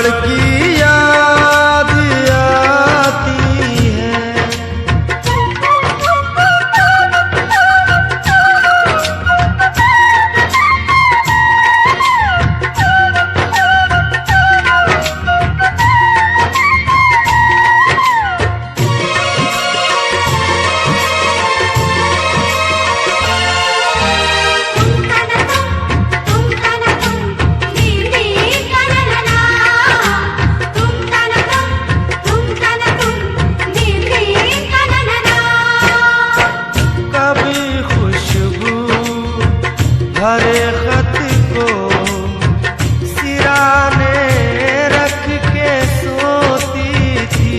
लड़की याद आती है। हरे खत को सिराने रख के सोती थी,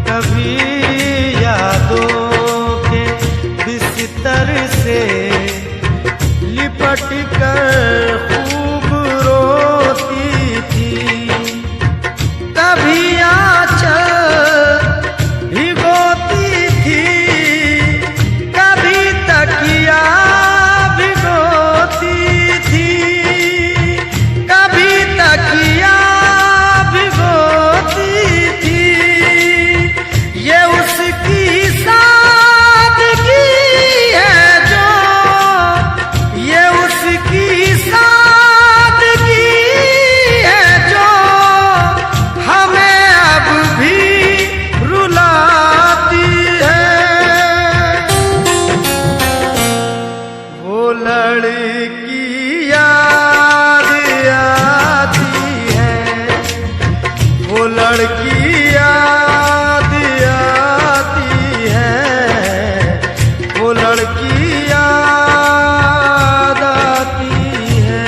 कभी यादों के बिस्तर से लिपट कर खूब रोती थी। कभी आंचल भिगोती थी, कभी तकिया लड़की याद आती है, वो लड़की याद आती है, वो लड़की याद आती है।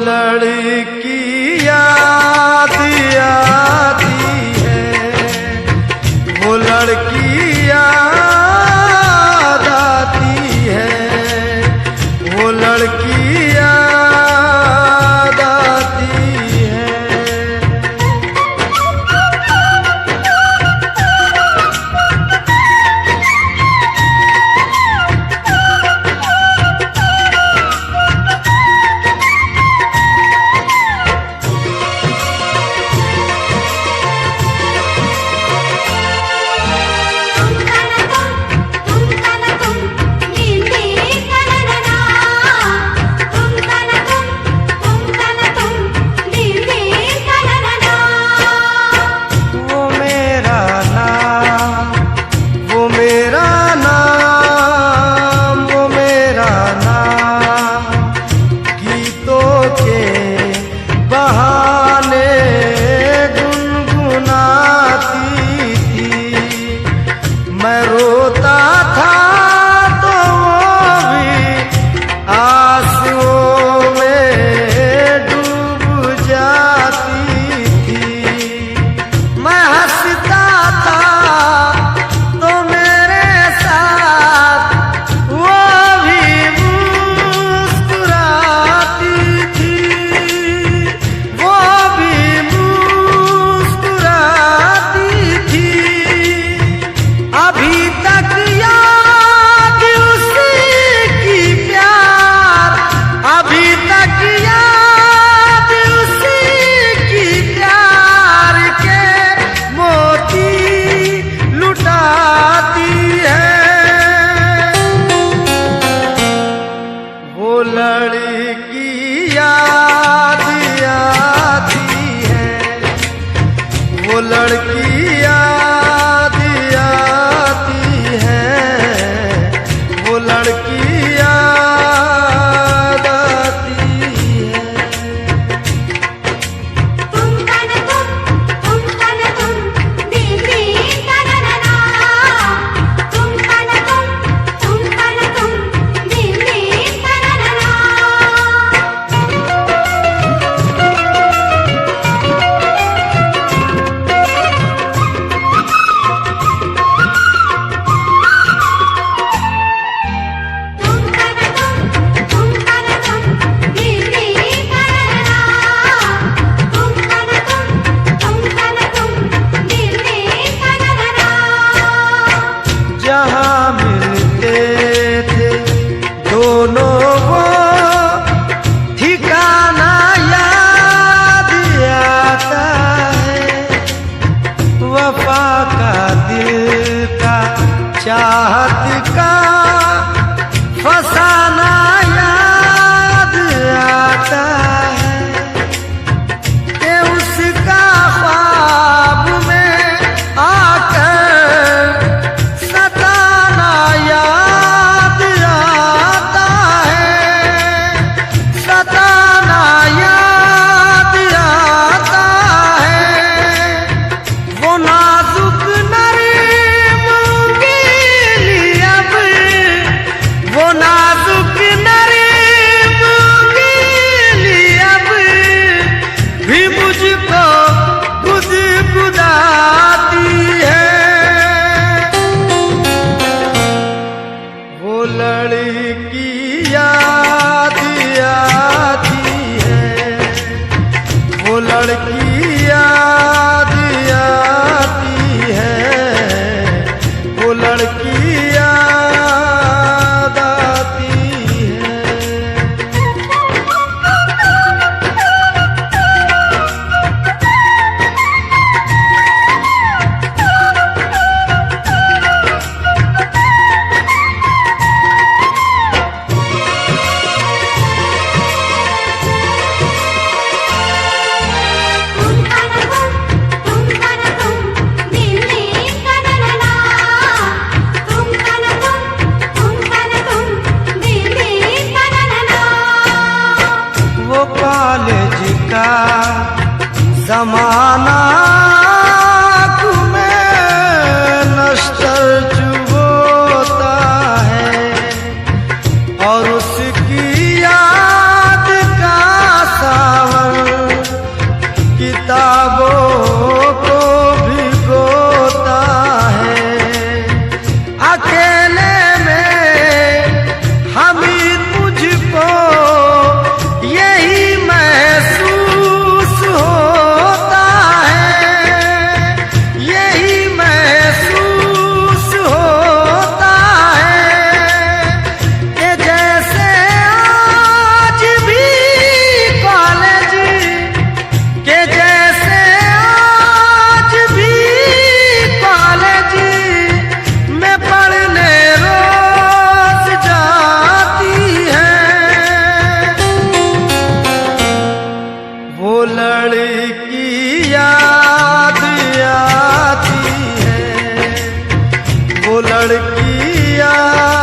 लड़की याद आती है, वो लड़की याद आती है, वो लड़की याद आती है। तो जहाँ मिलते थे दोनों वो ठिकाना याद आता है। वफा का दिल का चाहत का फसाना याद आता है कि उसका ख्वाब में आकर सताना याद आता है, सताना याद आता है। वो नाजुक नरीम गिली अब, वो नाजुक नरीम गिली अब भी मुझको गुदगुदाती है। वो लड़की याद आती है, वो लड़की याद आती है, वो लड़की याद आती है। वो कॉलेज का जमाना तुम्हें नश्तर चुभोता है और उसकी याद का सावन किताबों को भिगोता है। अकेले में हमीद मुझको यही महसूस होता है, यही महसूस होता है कि जैसे आज भी कॉलेज, कि जैसे आज भी कॉलेज में पढ़ने रोज जाती है। वो लड़की याद आती है, वो लड़की याद